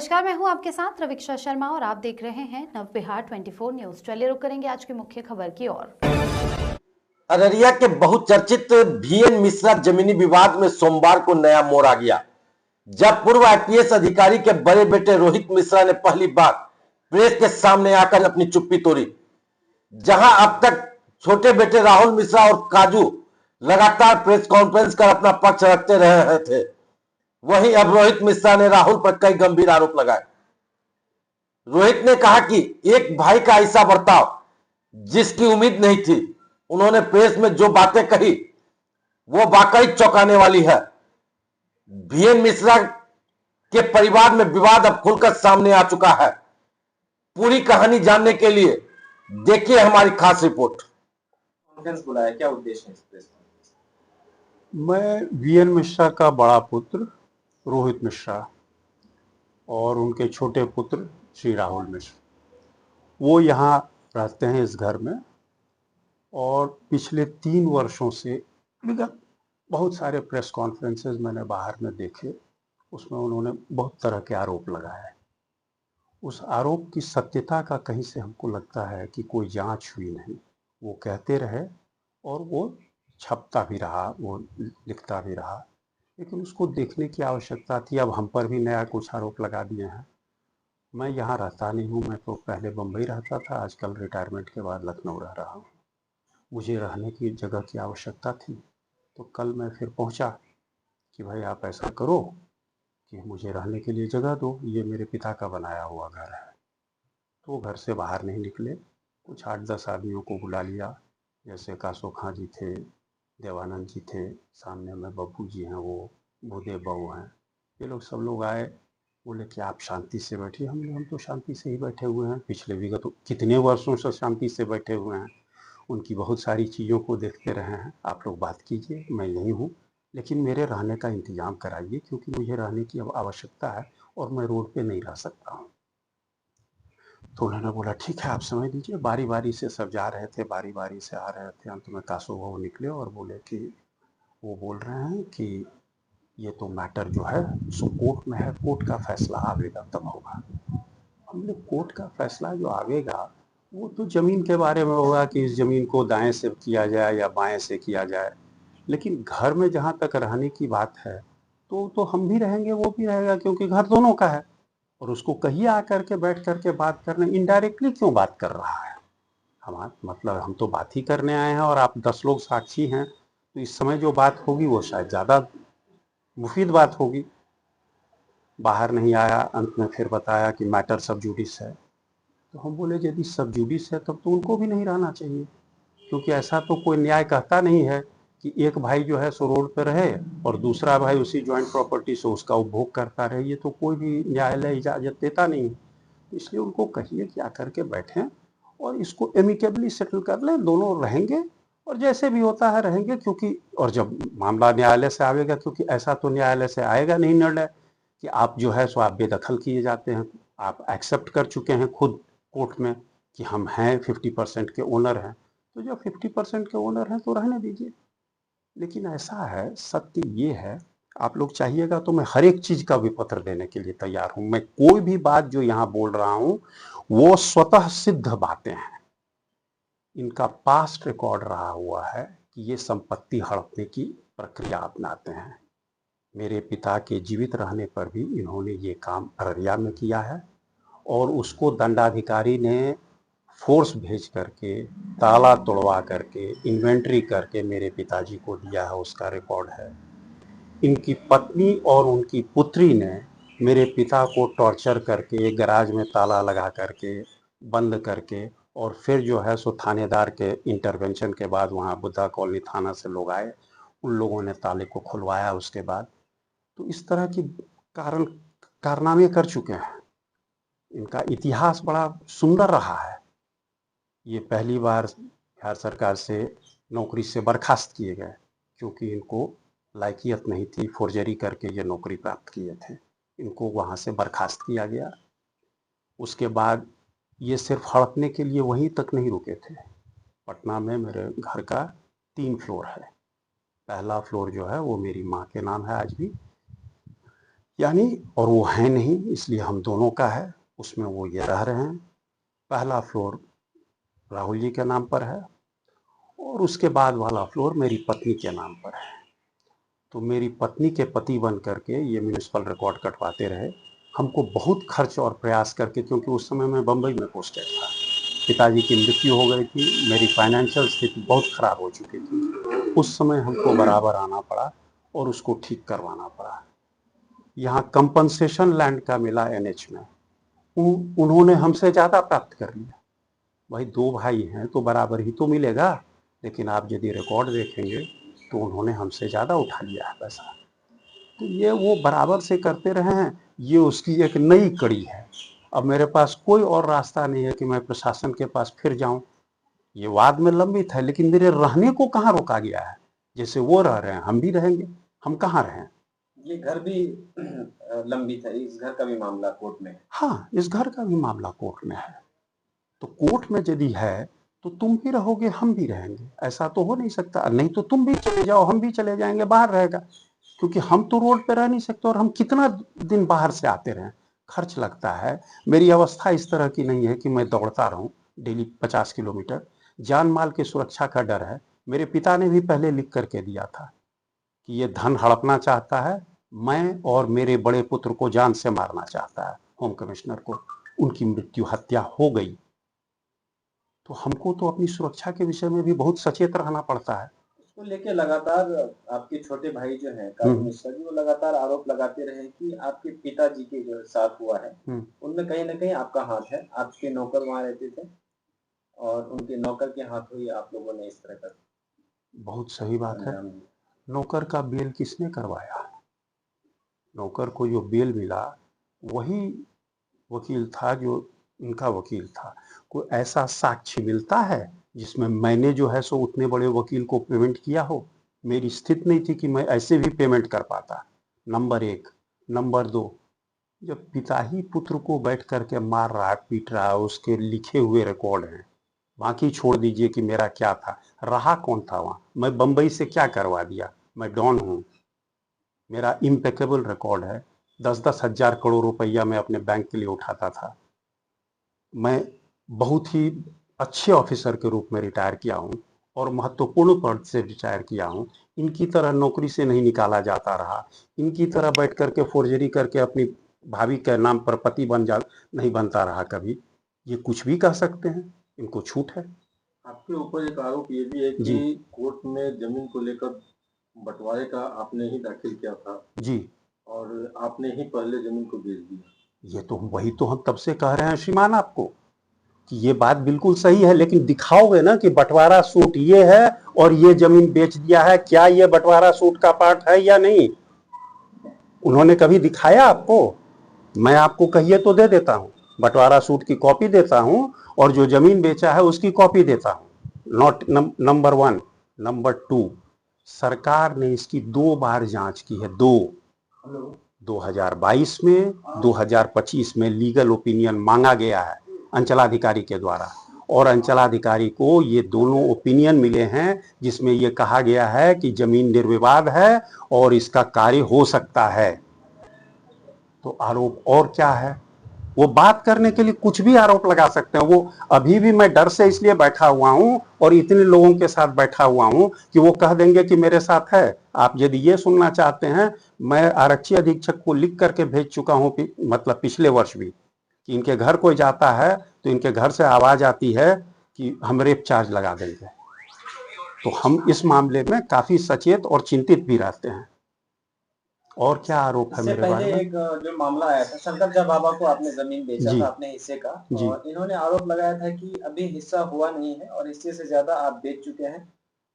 नमस्कार, मैं हूं आपके साथ रविक्षा शर्मा और आप देख रहे हैं नवबिहार 24 न्यूज। चलिए रुक करेंगे आज की मुख्य खबर की ओर। अररिया के बहुचर्चित वीएन मिश्रा जमीनी विवाद में सोमवार को नया मोड़ आ गया, जब पूर्व आईपीएस अधिकारी के बड़े बेटे रोहित मिश्रा ने पहली बार प्रेस के सामने आकर अपनी चुप्पी तोड़ी। जहां अब तक छोटे बेटे राहुल मिश्रा और काजू लगातार प्रेस कॉन्फ्रेंस कर अपना पक्ष रखते रहे थे, वहीं अब रोहित मिश्रा ने राहुल पर कई गंभीर आरोप लगाए। रोहित ने कहा कि एक भाई का ऐसा बर्ताव जिसकी उम्मीद नहीं थी। उन्होंने प्रेस में जो बातें कही वो वाकई चौंकाने वाली है। वीएन मिश्रा के परिवार में विवाद अब खुलकर सामने आ चुका है। पूरी कहानी जानने के लिए देखिए हमारी खास रिपोर्ट। कॉन्फ्रेंस बुलाया, क्या उद्देश्य है इस प्रेस कॉन्फ्रेंस? मैं वीएन मिश्रा का बड़ा पुत्र रोहित मिश्रा और उनके छोटे पुत्र श्री राहुल मिश्रा, वो यहाँ रहते हैं इस घर में और पिछले 3 वर्षों से विगत बहुत सारे प्रेस कॉन्फ्रेंसेस मैंने बाहर में देखे। उसमें उन्होंने बहुत तरह के आरोप लगाए। उस आरोप की सत्यता का कहीं से हमको लगता है कि कोई जांच हुई नहीं। वो कहते रहे और वो छपता भी रहा, वो लिखता भी रहा, लेकिन उसको देखने की आवश्यकता थी। अब हम पर भी नया कुछ आरोप लगा दिए हैं। मैं यहाँ रहता नहीं हूँ, मैं तो पहले बम्बई रहता था, आजकल रिटायरमेंट के बाद लखनऊ रह रहा हूँ। मुझे रहने की जगह की आवश्यकता थी, तो कल मैं फिर पहुँचा कि भाई आप ऐसा करो कि मुझे रहने के लिए जगह दो, ये मेरे पिता का बनाया हुआ घर है। तो घर से बाहर नहीं निकले। कुछ 8-10 आदमियों को बुला लिया, जैसे कासो खां जी थे, देवानंद जी थे, सामने में बब्बू जी हैं, वो भूदेव बाबू हैं, ये लोग सब लोग आए। बोले कि आप शांति से बैठिए। हम तो शांति से ही बैठे हुए हैं, पिछले विगत कितने वर्षों से शांति से बैठे हुए हैं। उनकी बहुत सारी चीज़ों को देखते रहे हैं। आप लोग बात कीजिए, मैं यहीं हूँ, लेकिन मेरे रहने का इंतज़ाम कराइए, क्योंकि मुझे रहने की अब आवश्यकता है और मैं रोड पे नहीं रह सकता हूँ। तो उन्होंने बोला ठीक है, आप समझ लीजिए। बारी बारी से सब जा रहे थे, बारी बारी से आ रहे थे। अंत में कासो बाबू निकले और बोले कि वो बोल रहे हैं कि ये तो मैटर जो है सो कोर्ट में है, कोर्ट का फैसला आवेगा तब होगा। हमने कोर्ट का फैसला जो आवेगा वो तो ज़मीन के बारे में होगा कि इस ज़मीन को दाएं से किया जाए या बाएं से किया जाए, लेकिन घर में जहाँ तक रहने की बात है तो हम भी रहेंगे, वो भी रहेगा, क्योंकि घर दोनों का है। और उसको कहिए आकर के बैठ करके बात करने। इनडायरेक्टली क्यों बात कर रहा है? हम मतलब हम तो बात ही करने आए हैं और आप 10 लोग साक्षी हैं, तो इस समय जो बात होगी वो शायद ज़्यादा मुफीद बात होगी। बाहर नहीं आया, अंत में फिर बताया कि मैटर सब जुडिस है। तो हम बोले यदि सब जुडिस है तब तो उनको भी नहीं रहना चाहिए, क्योंकि ऐसा तो कोई न्याय कहता नहीं है कि एक भाई जो है सो रोड पर रहे और दूसरा भाई उसी जॉइंट प्रॉपर्टी से उसका उपभोग करता रहे। ये तो कोई भी न्यायालय इजाज़त देता नहीं है। इसलिए उनको कहिए कि आकर के बैठें और इसको एमिकेबली सेटल कर लें। दोनों रहेंगे और जैसे भी होता है रहेंगे, क्योंकि और जब मामला न्यायालय से आएगा, क्योंकि ऐसा तो न्यायालय से आएगा नहीं निर्णय कि आप जो है सो आप बेदखल किए जाते हैं। आप एक्सेप्ट कर चुके हैं खुद कोर्ट में कि हम हैं 50% के ओनर हैं, तो जब 50% के ओनर हैं तो रहने दीजिए। लेकिन ऐसा है, सत्य ये है, आप लोग चाहिएगा तो मैं हर एक चीज़ का विपत्र देने के लिए तैयार हूँ। मैं कोई भी बात जो यहाँ बोल रहा हूँ वो स्वतः सिद्ध बातें हैं। इनका पास्ट रिकॉर्ड रहा हुआ है कि ये संपत्ति हड़पने की प्रक्रिया अपनाते हैं। मेरे पिता के जीवित रहने पर भी इन्होंने ये काम अररिया में किया है और उसको दंडाधिकारी ने फोर्स भेज करके, ताला तोड़वा करके, इन्वेंट्री करके मेरे पिताजी को दिया है, उसका रिकॉर्ड है। इनकी पत्नी और उनकी पुत्री ने मेरे पिता को टॉर्चर करके, गैराज में ताला लगा करके, बंद करके, और फिर जो है सो थानेदार के इंटरवेंशन के बाद, वहाँ बुद्धा कॉलोनी थाना से लोग आए, उन लोगों ने ताले को खुलवाया उसके बाद। तो इस तरह की कारनामे कर चुके हैं। इनका इतिहास बड़ा सुंदर रहा है। ये पहली बार बिहार सरकार से नौकरी से बर्खास्त किए गए, क्योंकि इनको लायकियत नहीं थी, फोर्जरी करके ये नौकरी प्राप्त किए थे। इनको वहाँ से बर्खास्त किया गया। उसके बाद ये सिर्फ हड़पने के लिए वहीं तक नहीं रुके थे। पटना में मेरे घर का 3 फ्लोर है। पहला फ्लोर जो है वो मेरी माँ के नाम है आज भी। यानी, और वो है नहीं, इसलिए हम दोनों का है। उसमें वो ये रह रहे हैं। पहला फ्लोर राहुल जी के नाम पर है और उसके बाद वाला फ्लोर मेरी पत्नी के नाम पर है। तो मेरी पत्नी के पति बन करके ये म्यूनिसिपल रिकॉर्ड कटवाते रहे। हमको बहुत खर्च और प्रयास करके, क्योंकि उस समय मैं बम्बई में पोस्टेड था, पिताजी की मृत्यु हो गई थी, मेरी फाइनेंशियल स्थिति बहुत खराब हो चुकी थी। उस समय हमको बराबर आना पड़ा और उसको ठीक करवाना पड़ा। यहाँ कंपनसेशन लैंड का मिला एनएच में, उन्होंने हमसे ज़्यादा प्राप्त कर लिया। भाई दो भाई हैं तो बराबर ही तो मिलेगा, लेकिन आप यदि रिकॉर्ड देखेंगे तो उन्होंने हमसे ज़्यादा उठा लिया है पैसा। तो ये वो बराबर से करते रहे हैं, ये उसकी एक नई कड़ी है। अब मेरे पास कोई और रास्ता नहीं है कि मैं प्रशासन के पास फिर जाऊं। ये वाद में लंबित है, लेकिन मेरे रहने को कहाँ रोका गया है? जैसे वो रह रहे हैं हम भी रहेंगे, हम कहाँ रहें? ये घर भी लंबित है, इस घर का भी मामला कोर्ट में है। हाँ, इस घर का भी मामला कोर्ट में है। तो कोर्ट में यदि है तो तुम भी रहोगे, हम भी रहेंगे, ऐसा तो हो नहीं सकता। नहीं तो तुम भी चले जाओ, हम भी चले जाएंगे, बाहर रहेगा। क्योंकि हम तो रोड पे रह नहीं सकते, और हम कितना दिन बाहर से आते रहें, खर्च लगता है। मेरी अवस्था इस तरह की नहीं है कि मैं दौड़ता रहूं डेली 50 किलोमीटर। जान माल की सुरक्षा का डर है। मेरे पिता ने भी पहले लिख करके दिया था कि ये धन हड़पना चाहता है, मैं और मेरे बड़े पुत्र को जान से मारना चाहता है। होम कमिश्नर को उनकी मृत्यु हत्या हो गई। तो हमको तो अपनी सुरक्षा के विषय में भी बहुत सचेत रहना पड़ता है। इसको लेके लगातार आपके छोटे भाई जो हैं काजू मिश्रा जी, वो लगातार आरोप लगाते रहे कि आपके पिताजी के जो साथ हुआ है उनमें कहीं ना कहीं आपका हाथ है। आपके नौकर वहां रहते थे और उनके नौकर के हाथों ही आप लोगों ने इस तरह का बहुत सही बात है। अंजाम दिया। नौकर का बेल किसने करवाया? नौकर को जो बेल मिला वही वकील था जो उनका वकील था। कोई ऐसा साक्ष्य मिलता है जिसमें मैंने जो है सो उतने बड़े वकील को पेमेंट किया हो? मेरी स्थिति नहीं थी कि मैं ऐसे भी पेमेंट कर पाता। नंबर एक। नंबर दो, जब पिता ही पुत्र को बैठ करके मार रहा है, पीट रहा है, उसके लिखे हुए रिकॉर्ड हैं। बाकी छोड़ दीजिए कि मेरा क्या था, रहा कौन था वहां? मैं बंबई से क्या करवा दिया? मैं डॉन हूं, मेरा इम्पेकेबल रिकॉर्ड है। 10-10 हजार करोड़ रुपया मैं अपने बैंक के लिए उठाता था। मैं बहुत ही अच्छे ऑफिसर के रूप में रिटायर किया हूं और महत्वपूर्ण पद से रिटायर किया हूं। इनकी तरह नौकरी से नहीं निकाला जाता रहा, इनकी तरह बैठ करके फोर्जरी करके अपनी भाभी के नाम पर पति नहीं बनता रहा कभी। ये कुछ भी कह सकते हैं, इनको छूट है। आपके ऊपर एक आरोप ये भी है जी कि कोर्ट में जमीन को लेकर बंटवारे का आपने ही दाखिल किया था जी, और आपने ही पहले जमीन को बेच दिया। ये तो वही तो हम तब से कह रहे हैं श्रीमान आपको कि ये बात बिल्कुल सही है, लेकिन दिखाओगे ना कि बंटवारा सूट ये है और ये जमीन बेच दिया है, क्या ये बंटवारा सूट का पार्ट है या नहीं? उन्होंने कभी दिखाया आपको? मैं आपको कहिए तो दे देता हूं, बंटवारा सूट की कॉपी देता हूं और जो जमीन बेचा है उसकी कॉपी देता हूं। Not number 1। नंबर 2, सरकार ने इसकी 2 बार जांच की है। 2022 में, 2025 में लीगल ओपिनियन मांगा गया है अंचलाधिकारी के द्वारा, और अंचलाधिकारी को ये दोनों ओपिनियन मिले हैं जिसमें ये कहा गया है कि जमीन निर्विवाद है और इसका कार्य हो सकता है। तो आरोप और क्या है? वो बात करने के लिए कुछ भी आरोप लगा सकते हैं। वो अभी भी मैं डर से इसलिए बैठा हुआ हूं और इतने लोगों के साथ बैठा हुआ हूं कि वो कह देंगे कि मेरे साथ है। आप यदि ये सुनना चाहते हैं, मैं आरक्षी अधीक्षक को लिख करके भेज चुका हूं, मतलब पिछले वर्ष भी, कि इनके घर कोई जाता है तो इनके घर से आवाज आती है कि हम रेप चार्ज लगा देंगे। तो हम इस मामले में काफी सचेत और चिंतित भी रहते हैं। और क्या आरोप है इससे मेरे बारे पहले में? एक जो मामला आया था, शंकर झा बाबा को आपने जमीन बेचा जी था अपने हिस्से का, जी और इन्होंने आरोप लगाया था कि अभी हिस्सा हुआ नहीं है और हिस्से से ज्यादा आप बेच चुके हैं।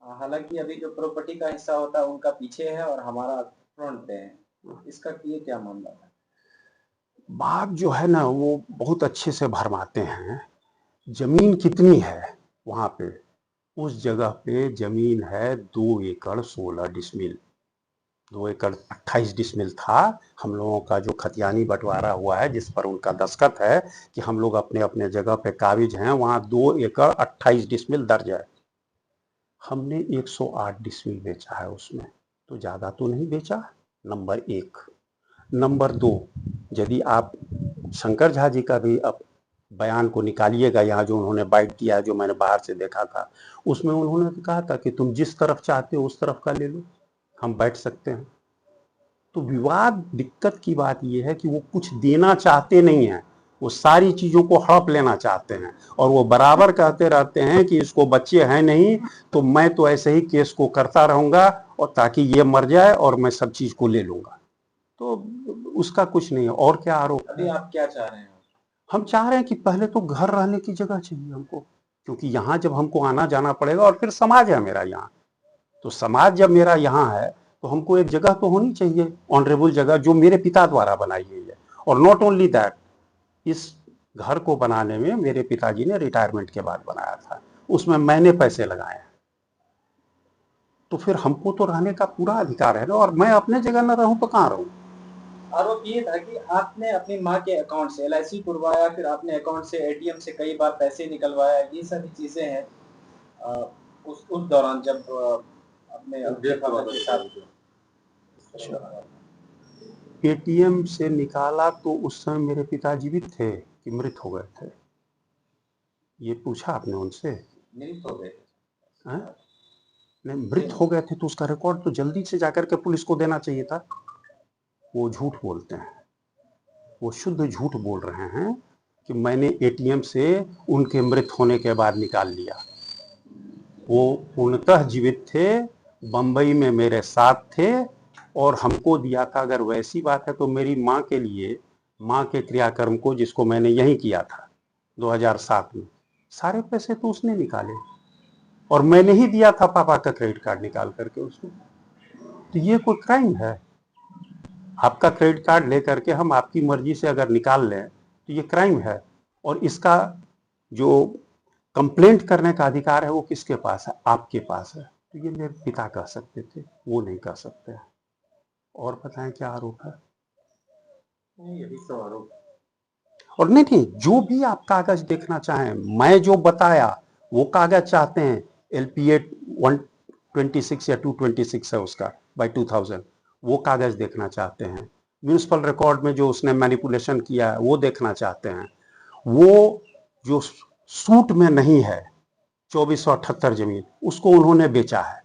हालांकि अभी जो प्रॉपर्टी का हिस्सा होता है उनका पीछे है और हमारा फ्रंट पे है। इसका ये क्या मामला था? बात जो है ना वो बहुत अच्छे से भरमाते हैं। जमीन कितनी है वहां पे? उस जगह पे जमीन है 2 एकड़ 16 डिसमिल। 2 एकड़ 28 डिसमिल था। हम लोगों का जो खतियानी बंटवारा हुआ है जिस पर उनका दस्तखत है कि हम लोग अपने अपने जगह पे काबिज हैं, वहां 2 एकड़ 28 डिसमिल दर्ज है। हमने 108 डिसमिल बेचा है उसमें, तो ज्यादा तो नहीं बेचा। नंबर 1। नंबर 2, यदि आप शंकर झा जी का भी अब बयान को निकालिएगा, यहाँ जो उन्होंने बाइट दिया, जो मैंने बाहर से देखा था, उसमें उन्होंने कहा था कि तुम जिस तरफ चाहते हो उस तरफ का ले लो, हम बैठ सकते हैं। तो विवाद, दिक्कत की बात यह है कि वो कुछ देना चाहते नहीं हैं, वो सारी चीज़ों को हड़प लेना चाहते हैं, और वो बराबर कहते रहते हैं कि इसको बच्चे हैं नहीं तो मैं तो ऐसे ही केस को करता रहूँगा और ताकि ये मर जाए और मैं सब चीज़ को ले लूँगा। तो उसका कुछ नहीं है। और क्या आरोप अभी आप क्या चाह रहे हैं? हम चाह रहे हैं कि पहले तो घर रहने की जगह चाहिए हमको, क्योंकि यहाँ जब हमको आना जाना पड़ेगा, और फिर समाज है मेरा यहाँ, तो समाज जब मेरा यहाँ है तो हमको एक जगह तो होनी चाहिए, ऑनरेबल जगह, जो मेरे पिता द्वारा बनाई गई है। और नॉट ओनली दैट, इस घर को बनाने में मेरे पिताजी ने रिटायरमेंट के बाद बनाया था, उसमें मैंने पैसे लगाए, तो फिर हमको तो रहने का पूरा अधिकार है ना, और मैं अपने जगह न रहूं तो कहाँ रहूं। आरोप ये था कि आपने अपनी माँ के अकाउंट से LIC खुलवाया, फिर आपने अकाउंट से ATM से कई बार पैसे निकलवाया, ये सभी चीजें हैं उस दौरान जब अपने के साथ। ATM से निकाला तो उस समय मेरे पिताजी भी थे कि मृत हो गए थे? ये पूछा आपने उनसे? मृत हो गए थे। नहीं, मृत हो गए थे तो उसका रिकॉर्ड तो जल्दी से जाकर के पुलिस को देना चाहिए था। वो झूठ बोलते हैं, वो शुद्ध झूठ बोल रहे हैं कि मैंने ATM से उनके मृत होने के बाद निकाल लिया। वो पूर्णतः जीवित थे, बंबई में मेरे साथ थे, और हमको दिया था। अगर वैसी बात है तो मेरी माँ के लिए, माँ के क्रियाकर्म को, जिसको मैंने यहीं किया था 2007 में, सारे पैसे तो उसने निकाले, और मैंने ही दिया था पापा का क्रेडिट कार्ड निकाल करके उसको। तो ये कोई क्राइम है? आपका क्रेडिट कार्ड लेकर के हम आपकी मर्जी से अगर निकाल लें तो ये क्राइम है। और इसका जो कंप्लेंट करने का अधिकार है वो किसके पास है? आपके पास है। तो ये मेरे पिता कह सकते थे, वो नहीं कह सकते। और बताएं क्या आरोप है? यही सब आरोप। और नहीं, जो भी आप कागज देखना चाहें, मैं जो बताया वो कागज चाहते हैं, LPA 126 या 226 है उसका बाय 2000, वो कागज देखना चाहते हैं। म्यूनिसिपल रिकॉर्ड में जो उसने मैनिपुलेशन किया है वो देखना चाहते हैं। वो जो सूट में नहीं है 2478 जमीन, उसको उन्होंने बेचा है।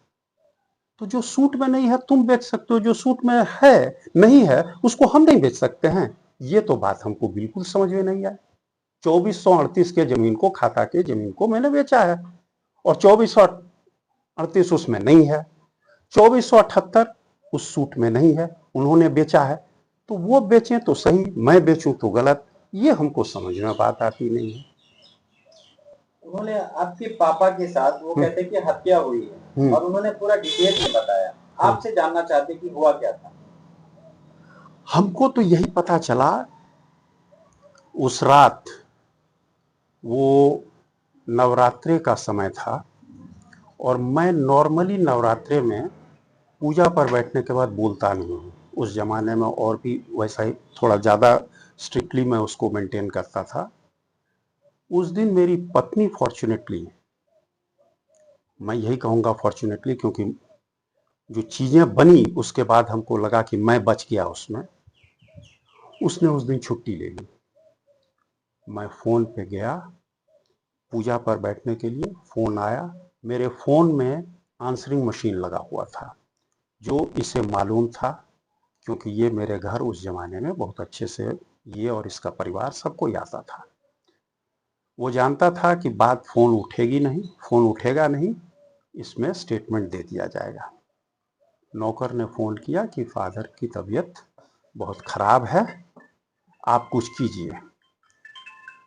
तो जो सूट में नहीं है तुम बेच सकते हो, जो सूट में है नहीं है उसको हम नहीं बेच सकते हैं। ये तो बात हमको बिल्कुल समझ में नहीं आई। 2438 के जमीन को, खाता के जमीन को मैंने बेचा है, और 2438 उसमें नहीं है, 2478 उस सूट में नहीं है, उन्होंने बेचा है। तो वो बेचें तो सही, मैं बेचूं तो गलत, ये हमको समझ में बात आती नहीं है। उन्होंने आपके पापा के साथ, वो कहते कि हत्या हुई है, और उन्होंने पूरा डिटेल में बताया। आपसे जानना चाहते कि हुआ क्या था? हमको तो यही पता चला उस रात, वो नवरात्रि का समय था, और मैं नॉर्मली नवरात्रि में पूजा पर बैठने के बाद बोलता नहीं हूँ। उस जमाने में और भी वैसा ही थोड़ा ज़्यादा स्ट्रिक्टली मैं उसको मेंटेन करता था। उस दिन मेरी पत्नी फॉर्चुनेटली, मैं यही कहूँगा फॉर्चुनेटली, क्योंकि जो चीज़ें बनी उसके बाद हमको लगा कि मैं बच गया उसमें, उसने उस दिन छुट्टी ले ली। मैं फ़ोन पे गया पूजा पर बैठने के लिए, फ़ोन आया, मेरे फ़ोन में आंसरिंग मशीन लगा हुआ था, जो इसे मालूम था, क्योंकि ये मेरे घर उस ज़माने में बहुत अच्छे से, ये और इसका परिवार सबको ही आता था। वो जानता था कि बात फ़ोन उठेगी नहीं, फ़ोन उठेगा नहीं, इसमें स्टेटमेंट दे दिया जाएगा। नौकर ने फ़ोन किया कि फादर की तबीयत बहुत ख़राब है, आप कुछ कीजिए।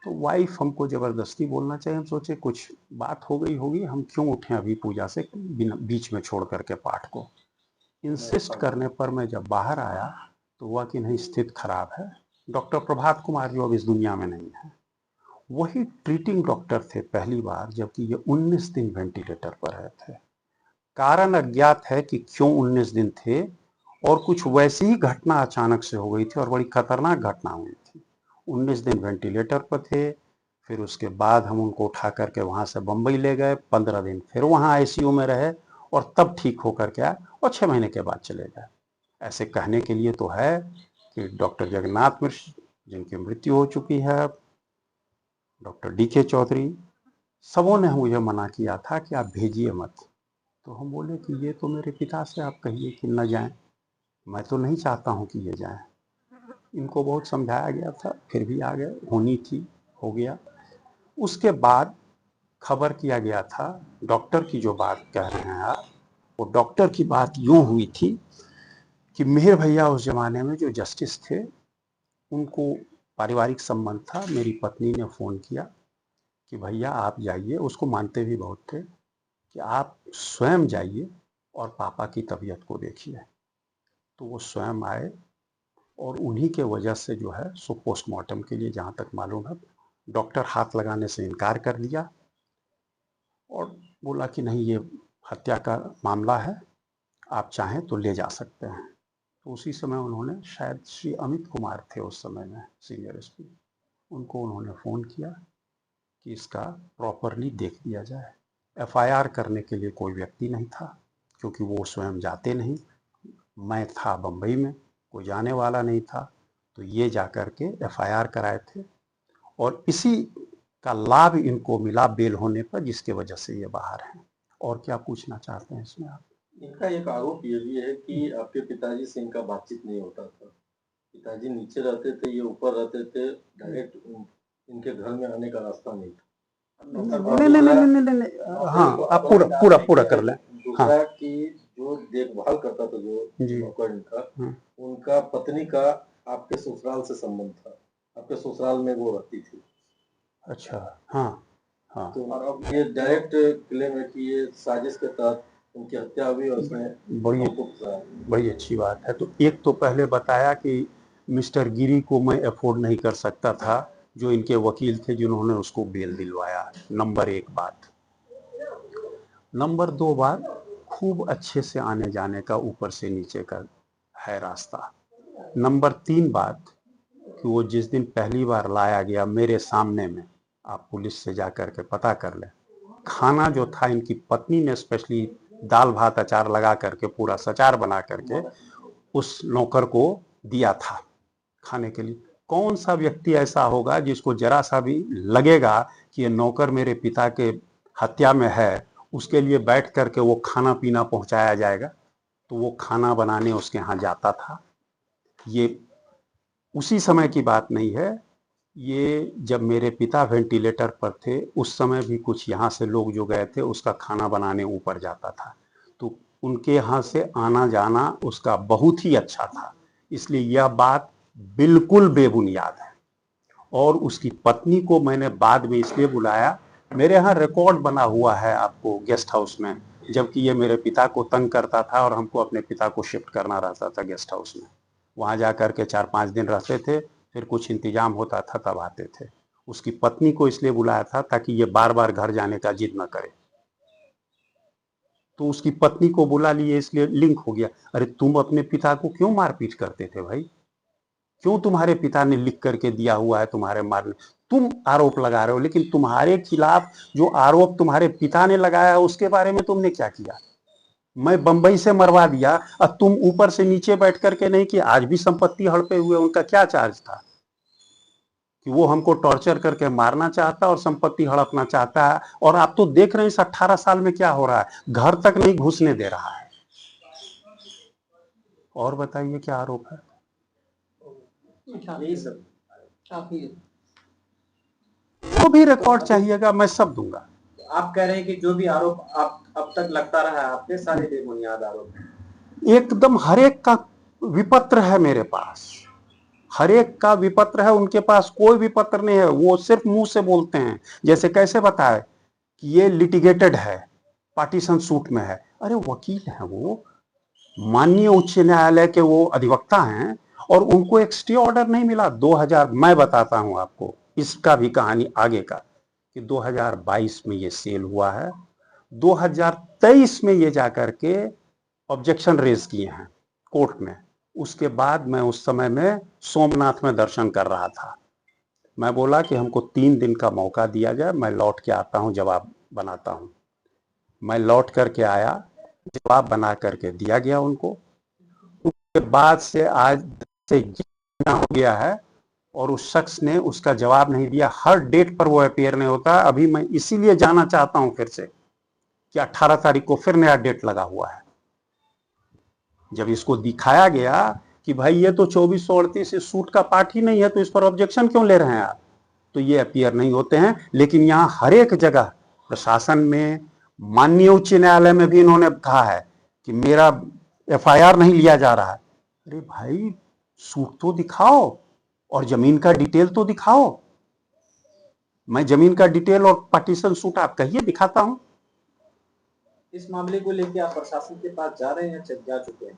तो वाइफ हमको ज़बरदस्ती बोलना चाहिए, हम सोचे कुछ बात हो गई होगी, हम क्यों उठें अभी पूजा से बीच में छोड़ करके पाठ को। इंसिस्ट करने पर मैं जब बाहर आया तो हुआ कि नहीं, स्थिति खराब है। डॉक्टर प्रभात कुमार जो अब इस दुनिया में नहीं है, वही ट्रीटिंग डॉक्टर थे पहली बार, जबकि ये 19 दिन वेंटिलेटर पर रहे थे। कारण अज्ञात है कि क्यों 19 दिन थे, और कुछ वैसी ही घटना अचानक से हो गई थी, और बड़ी खतरनाक घटना हुई थी। 19 दिन वेंटिलेटर पर थे, फिर उसके बाद हम उनको उठा करके वहाँ से बम्बई ले गए, 15 दिन फिर वहाँ ICU में रहे, और तब ठीक होकर के आए, और 6 महीने के बाद चले गए। ऐसे कहने के लिए तो है कि डॉक्टर जगन्नाथ मिश्र जिनकी मृत्यु हो चुकी है, डॉक्टर DK चौधरी, सबों ने मुझे मना किया था कि आप भेजिए मत। तो हम बोले कि ये तो मेरे पिता से आप कहिए कि न जाएं, मैं तो नहीं चाहता हूं कि ये जाएं। इनको बहुत समझाया गया था, फिर भी आ गए, होनी थी, हो गया। उसके बाद खबर किया गया था, डॉक्टर की जो बात कह रहे हैं आप, वो डॉक्टर की बात यूं हुई थी कि मेहर भैया उस जमाने में जो जस्टिस थे, उनको पारिवारिक संबंध था। मेरी पत्नी ने फ़ोन किया कि भैया आप जाइए, उसको मानते भी बहुत थे, कि आप स्वयं जाइए और पापा की तबीयत को देखिए। तो वो स्वयं आए और उन्हीं के वजह से जो है सो पोस्टमार्टम के लिए, जहाँ तक मालूम है, डॉक्टर हाथ लगाने से इनकार कर दिया और बोला कि नहीं, ये हत्या का मामला है, आप चाहें तो ले जा सकते हैं। तो उसी समय उन्होंने, शायद श्री अमित कुमार थे उस समय में सीनियर SP, उनको उन्होंने फ़ोन किया कि इसका प्रॉपरली देख लिया जाए। FIR करने के लिए कोई व्यक्ति नहीं था, क्योंकि वो स्वयं जाते नहीं, मैं था बम्बई में, कोई जाने वाला नहीं था। तो ये जा कर के FIR कराए थे और इसी का लाभ इनको मिला बेल होने पर, जिसके वजह से ये बाहर हैं। और क्या पूछना चाहते हैं इसमें आप? इनका एक आरोप ये भी है कि आपके पिताजी से इनका बातचीत नहीं होता था। पिताजी नीचे रहते थे, ये ऊपर रहते थे, डायरेक्ट इनके घर में आने का रास्ता नहीं था। नहीं, हाँ, आप पूरा कर लें। दूसरा कि जो देखभाल करता था, जो नौकर इनका, उनका पत्नी का आपके ससुराल से संबंध था, आपके ससुराल में वो रहती थी। अच्छा, हाँ हाँ। तो अब ये डायरेक्ट क्लेम है कि ये साजिश के तहत उनकी हत्या हुई और उसमें बड़ी अच्छी बात है। तो एक तो पहले बताया कि मिस्टर गिरी को मैं अफोर्ड नहीं कर सकता था, जो इनके वकील थे जिन्होंने उसको बेल दिलवाया। नंबर 1 बात। नंबर 2 बात, खूब अच्छे से आने जाने का ऊपर से नीचे का है रास्ता। नंबर 3 बात कि वो जिस दिन पहली बार लाया गया मेरे सामने में, आप पुलिस से जा कर के पता कर लें, खाना जो था इनकी पत्नी ने स्पेशली दाल भात अचार लगा करके, पूरा सचार बना करके उस नौकर को दिया था खाने के लिए। कौन सा व्यक्ति ऐसा होगा जिसको जरा सा भी लगेगा कि ये नौकर मेरे पिता के हत्या में है, उसके लिए बैठ करके वो खाना पीना पहुंचाया जाएगा? तो वो खाना बनाने उसके यहाँ जाता था। ये उसी समय की बात नहीं है, ये जब मेरे पिता वेंटिलेटर पर थे उस समय भी कुछ यहाँ से लोग जो गए थे उसका खाना बनाने ऊपर जाता था। तो उनके यहाँ से आना जाना उसका बहुत ही अच्छा था। इसलिए यह बात बिल्कुल बेबुनियाद है। और उसकी पत्नी को मैंने बाद में इसलिए बुलाया, मेरे यहाँ रिकॉर्ड बना हुआ है आपको गेस्ट हाउस में, जबकि ये मेरे पिता को तंग करता था और हमको अपने पिता को शिफ्ट करना रहता था गेस्ट हाउस में। वहाँ जा कर के 4-5 दिन रहते थे, फिर कुछ इंतजाम होता था तब आते थे। उसकी पत्नी को इसलिए बुलाया था ताकि ये बार बार घर जाने का जिद न करे। तो उसकी पत्नी को बुला लिए, इसलिए लिंक हो गया। अरे तुम अपने पिता को क्यों मारपीट करते थे भाई? क्यों तुम्हारे पिता ने लिख करके दिया हुआ है तुम्हारे मारने? तुम आरोप लगा रहे हो, लेकिन तुम्हारे खिलाफ जो आरोप तुम्हारे पिता ने लगाया है उसके बारे में तुमने क्या किया? मैं बंबई से मरवा दिया और तुम ऊपर से नीचे बैठ करके नहीं कि आज भी संपत्ति हड़पे हुए। उनका क्या चार्ज था कि वो हमको टॉर्चर करके मारना चाहता और संपत्ति हड़पना चाहता है? और आप तो देख रहे हैं इस 18 साल में क्या हो रहा है, घर तक नहीं घुसने दे रहा है। और बताइए क्या आरोप है? तो भी रिकॉर्ड चाहिएगा, मैं सब दूंगा। आप कह रहे हैं कि जो भी आरोप आप अब तक लगता रहा है आपके, सारे बेबुनियाद आरोप हैं। एकदम हर एक का विपत्र है मेरे पास, हर एक का विपत्र है। उनके पास कोई विपत्र नहीं है, वो सिर्फ मुंह से बोलते हैं। जैसे कैसे बताए कि ये लिटिगेटेड है, पार्टीशन सूट में है। अरे वकील हैं वो, माननीय उच्च न्यायालय के वो अधिवक्ता हैं, और उनको एक स्टे ऑर्डर नहीं मिला। 2000, मैं बताता हूं आपको इसका भी कहानी आगे का, कि 2022 में ये सेल हुआ है, 2023 में ये जाकर के ऑब्जेक्शन रेज किए हैं कोर्ट में। उसके बाद मैं उस समय में सोमनाथ में दर्शन कर रहा था। मैं बोला कि हमको 3 दिन का मौका दिया जाए, मैं लौट के आता हूं, जवाब बनाता हूं। मैं लौट करके आया, जवाब बना करके दिया गया उनको। उसके बाद से आज से हो गया है और उस शख्स ने उसका जवाब नहीं दिया। हर डेट पर वो अपीयर नहीं होता। अभी मैं इसीलिए जाना चाहता हूं फिर से कि 18 तारीख को फिर नया डेट लगा हुआ है। जब इसको दिखाया गया कि भाई ये तो 2438 इस सूट का पार्ट ही नहीं है, तो इस पर ऑब्जेक्शन क्यों ले रहे हैं आप, तो ये अपीयर नहीं होते हैं। लेकिन यहाँ हर एक जगह प्रशासन में, माननीय उच्च न्यायालय में भी इन्होंने कहा है कि मेरा FIR नहीं लिया जा रहा है। अरे भाई, सूट तो दिखाओ और जमीन का डिटेल तो दिखाओ। मैं जमीन का डिटेल और पार्टीशन सूट आप कहिए, दिखाता हूं। इस मामले को लेकर आप प्रशासन के पास जा रहे हैं या जा चुके हैं?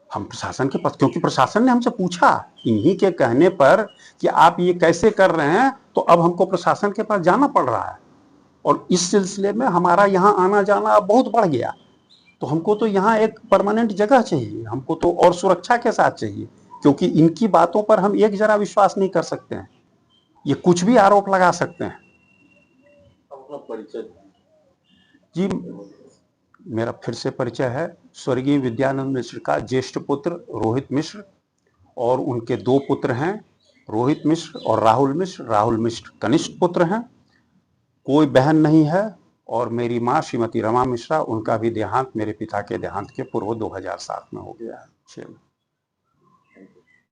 हम प्रशासन के पास, क्योंकि प्रशासन ने हमसे पूछा इन्हीं के कहने पर कि आप ये कैसे कर रहे हैं, तो अब हमको प्रशासन के पास जाना पड़ रहा है। और इस सिलसिले में हमारा यहाँ आना जाना अब बहुत बढ़ गया। तो हमको तो यहाँ एक परमानेंट जगह चाहिए, हमको तो और सुरक्षा के साथ चाहिए, क्योंकि इनकी बातों पर हम एक जरा विश्वास नहीं कर सकते हैं। ये कुछ भी आरोप लगा सकते हैं। अपना परिचय जी, मेरा फिर से परिचय है। स्वर्गीय विद्यानंद मिश्र का ज्येष्ठ पुत्र रोहित मिश्र, और उनके 2 पुत्र हैं, रोहित मिश्र और राहुल मिश्र। राहुल मिश्र कनिष्ठ पुत्र हैं, कोई बहन नहीं है। और मेरी माँ श्रीमती रमा मिश्रा, उनका भी देहांत मेरे पिता के देहांत के पूर्व 2007 में हो गया है, 6 में।